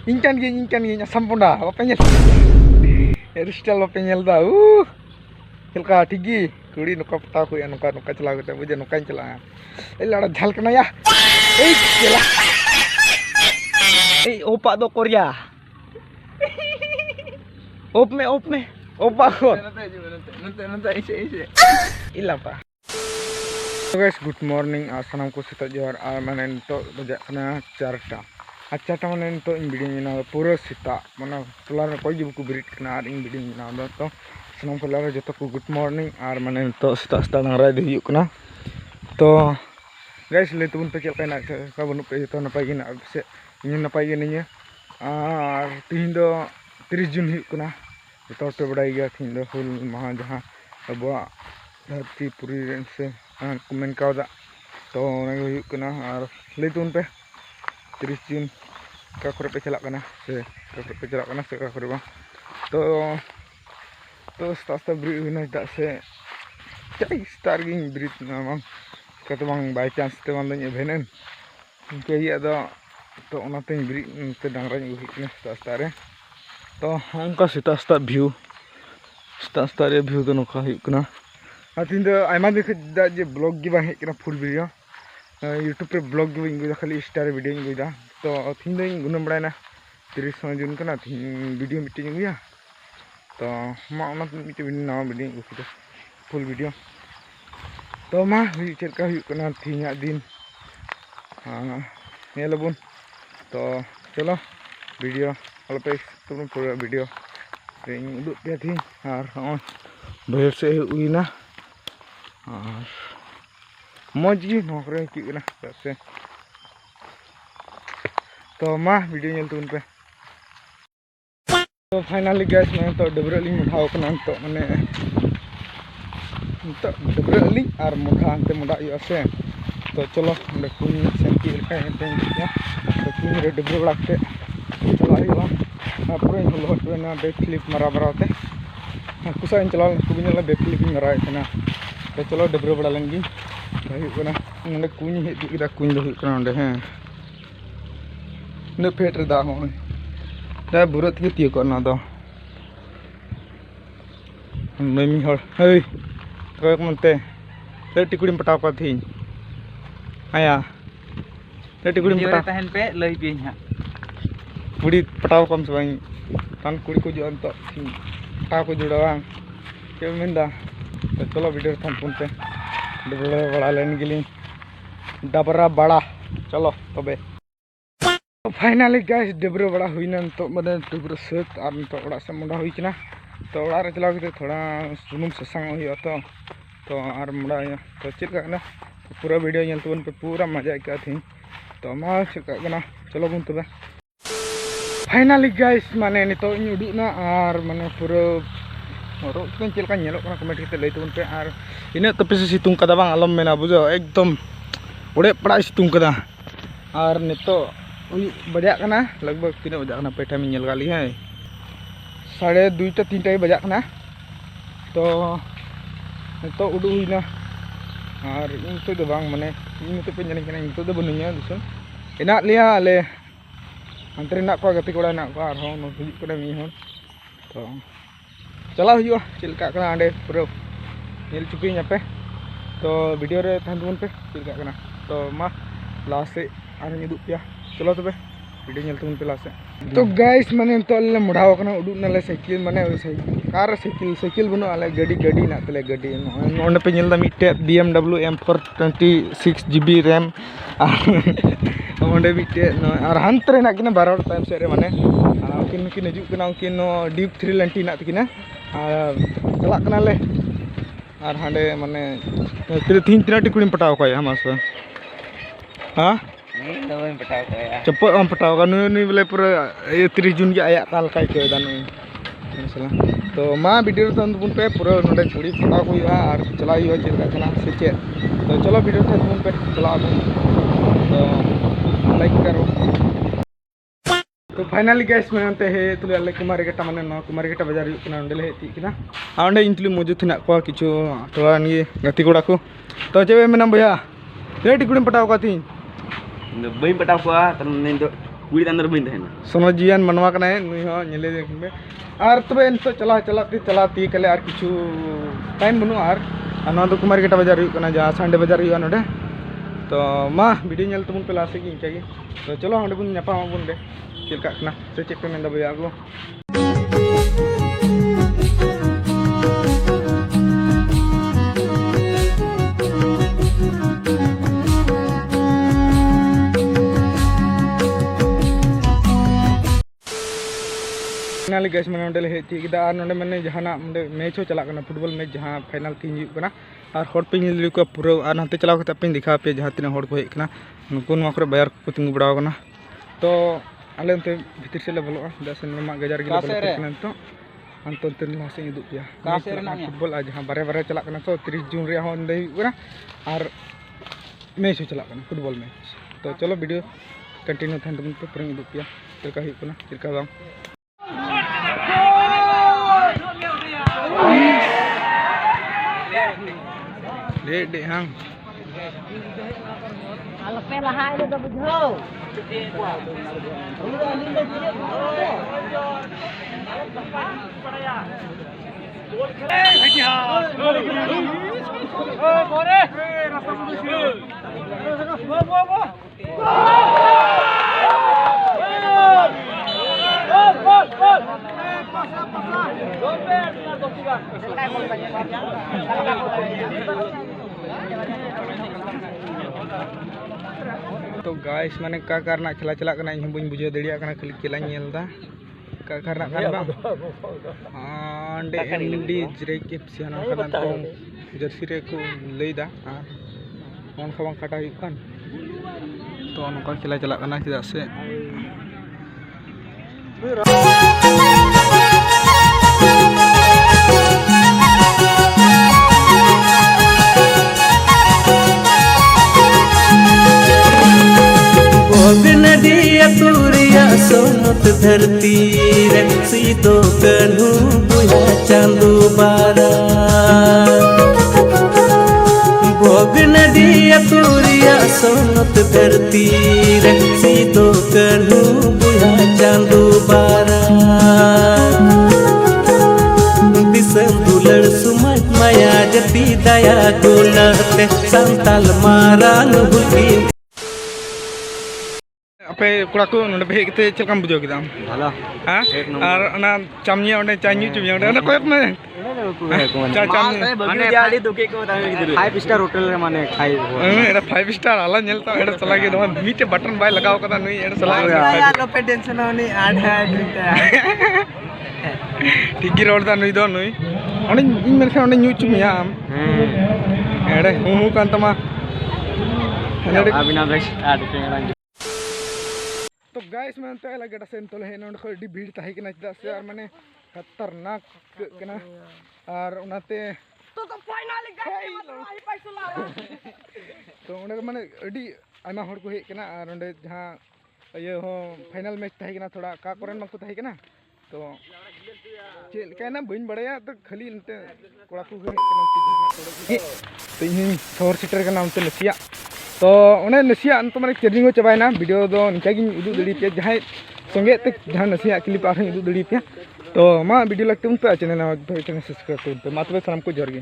Incan sampunda apa nyel hairstyle apa nyel dah Hilka tinggi kuri nuka peta ku ya nuka celah kita buja nuka celah lada jal kena ya celah opak do Korea op me opak ko nanti isi ilah pak. So guys, good morning. Sanam ko sita johar mana nito bajak kena 4टा अच्छा मैंने तो इन video में पूरा सीता मैं टोला कोई जब को breed करना इन वीडियो में तो सामान को लगा जो को गुड मॉर्निंग और मैंने तो सीता डांगरा करना तो गाइस ले तुम पे चलना का बनू पे तो नपाय गे ना से इन नपाय गे नहीं और तीन दो 30 जून होना जो पे बड़ाई गया तीन दो हुल माह जहाँ अब धरती पूरी से कमेंट का तो और ले तुम पे 30 जून का करे पे चला से का करे पे चला से का करे बा तो स्टार्ट ब्रीड हुई ना से चाय स्टार गिंग ब्रीड ना बang kata bang by chance te bang danya benen ke iya to ona te breed te dangra ni hui ne start to onka start view start view to noka hui kana atin do aima dekh da je blog gi bang hek kana full video YouTube पे blog भी इंगुदा खाली star video इंगुदा तो थीन दो गुना बड़ा ना 30 जून का ना video मिट्टी इंगुया तो मा ओना मिट्टी नवा वीडियो इंगुदा फुल वीडियो तो मा चेक का हुई कना थीना दिन नेलबुन तो चलो वीडियो हल पे तुम पूरा वीडियो उदुग पे थी और बाहर से हुई ना और मौज गी नौकरी की से तो मा वीडियो नेल तुन पे तो फाइनली गैस मैं तो डबरली मुठाव कना तो माने तो डबरली और मुठा अंते मुडा से तो चलो अंदे कुन सेंटी लेका हेंते तो कुन रे डबर बड़ाते चला हुआ पूरा लोट ना बैक फ्लिप मारा बराते कुसा इन चला कुबिनला बैक फ्लिप मारा इतना तो चलो डबर बड़ा लेंगी नंदे कुछ हेदा कुछ दो हैं न फेट रे दा हो दा बुरत के तियो को ना दो मेमी हर हे तो मनते ले टिकुड़ी पटाव का थी आया ले टिकुड़ी पटाव तहन पे लई पे हां कुड़ी पटाव कम से भाई तान कुड़ी को जो अंत पटाव को जुड़ा के मिंदा तो चलो वीडियो थान पुन पे डबरा बड़ा लेन गिली डबरा बड़ा चलो तबे तो फाइनली गाइस डबरा बड़ा हुई ना तो माने डबरा सेट और तो ओड़ा से मुंडा हुई किना तो ओड़ा रे चला के थोड़ा सुनुम ससांग हुई तो और मुंडा तो चेक का ना पूरा वीडियो नेल तुन पे पूरा मजा का थी तो मा चेक का चलो बुन तबे फाइनली गाइस माने नितो इन उडू ना और माने पूरा और चेल का नेलो कमेंट करते लई तुन पे और इन तपे से सितुंग कदा बांग आलम मेना बुझो एकदम उड़े पड़ा सितुंग कदा और नितो बजा कना लगभग तीन बजा कना पे टाइम नेल गाली है 2:30 3टा बजा कना तो नितो उडू हुई ना और इन तो दो बांग माने इन तो पे जानि कना इन तो दो बनुया दिसम एना लिया ले अंतरे ना को गति कोड़ा ना को और हो नो हुई कोड़ा मी हो तो चला हुआ चिलका कना अंडे पूरा नेल चुकी पे तो वीडियो रे तहन तुम पे चिलका कना तो मा लास्ट से आर उदुग पे चलो तबे वीडियो नेल तुम पे लास्ट से तो गाइस माने तो ले मुढ़ाव कना उडुग नाले साइकिल माने कार साइकिल बनो आले गाड़ी ना तले गाड़ी ओंडे पे नेल दा मिटे BMW M4 26 GB RAM ओंडे मिटे और हंतरे ना किना 12 टाइम से रे माने उनकिन हजू कना उनकिन डीप 3 लंटी ना तकिना चला कना ले और हांडे माने तीन टिकुड़ी पटाव का हम आस हां नहीं पटाव का चप्पल हम पटाव का नुई बोले पूरा 30 जून के आया काल का के दानु मसला तो मा वीडियो तो बुन पे पूरा नोडे कुड़ी पटाव को हुआ और चला हुआ चेक कना से चे तो चलो वीडियो तो बुन पे चला तो लाइक करो तो फाइनली गैस में अंते है तुले अल्ले कुमारीघाटा माने न कुमारीघाटा बाजार हुई अंडे ले हेती किना अंडे इन तुले मौजूद हेना को किछु थोड़ा नि गति कोड़ा को तो चेबे मेना भैया ले टिकुड़ी पटाव का थी बई पटाव को तन ने दो कुड़ी अंदर बन रहना सोनो जीवन मनवा कना है नुई हो नेले देखबे आर तबे इनतो चला ती कले आर किछु टाइम बनु आर अना दो कुमार गेटा बाजार हुई कना जहां संडे बाजार हुई नोडे तो मा वीडियो नेल तबुन पे लासे की इनका तो चलो हंडे बुन न्यापा बुन दे चेलका कना से चेक पे मेंदा बया को फाइनल गैस मैंने नोडे हे तीदा और नोडे मैंने जहाना मैच हो चला करना फुटबॉल मैच जहाँ फाइनल तीन हुई करना और हर पे ᱧᱮᱞ को पूरा और हाते चलाव करते पे दिखा पे जहाँ तीन हर को हेज करना नुको नवा करे बाजार को तिंगु बड़ा करना तो आले अंते भीतर से ले बोलोगा दस नमा गजार गिला बोलते करना तो अंतन तीन लासे इदु पिया फुटबॉल आज जहाँ बारे चला करना तो 30 जून रे हो अंदे करना और मैच हो चला करना फुटबॉल मैच तो चलो वीडियो कंटिन्यू थान तबन पे पूरा इदु पिया चलका हुई करना चलका बांग दे हाँ Kalau pela hai itu dah bujau. तो गाइस माने का करना खेला चला करना इन बुझ बुझे दड़िया करना खाली खेला नेलदा का करना kan bang ande एनडी जरे के सियाना करना तो जर्सी रे को लेदा on खबang काटा हुई kan तो नका खेला चला करना चदा से नदिया सूर्या सोनत धरती रे सीतो कन्हू बुया चांदू बारा भोग नदिया सूर्या सोनत धरती रे सीतो कन्हू बुया चांदू बारा दिसम दुलर सुमत माया जती दया गुणते संताल मारान हुकी पे कुड़ा को नोडे पे हेकते चलकम बुझो किदाम भला हां और ना चामनिया ओने चान्यू चुमिया ओने कोयक में चा चामनी माने जाडी दुके को तामे गिदरे 5 स्टार होटल रे माने खाई एड़ा 5 स्टार आला नेलता एड़ा चला गे दो मीटे बटन बाय लगाव कदा नुई एड़ा चला यार लो पे टेंशन होनी आठ है ठीक गी रोड दा नुई दो नुई ओने इन मेरखा ओने न्यू चुमिया आम एड़ा हु कांतमा अभिनव स्टार्ट केंगा तो गाइस मैं तो लगे सेन तो है नोड खडी भीड़ ताही कना चदा से और माने खतरनाक कना और उनाते तो फाइनली गाइस पैसा तो ओने माने अडी आमा हर को हे कना और ओंडे जहां ये हो फाइनल मैच ताही कना थोड़ा का करन मको ताही कना तो चेल कहना बइन बड़या तो खाली नते कोड़ा को हे कना जहां तो इन शहर सिटर का नाम ते नसिया तो उन्हें नसिया अंत माने चार्जिंग हो चबायना वीडियो दो निकागी उदु दड़ी पे जहां संगे ते जहां नसिया क्लिप आरे उदु दड़ी पे तो मा वीडियो लगते उन पे चैनल ना तो चैनल सब्सक्राइब कर पे मातबे सलाम को जोर गे।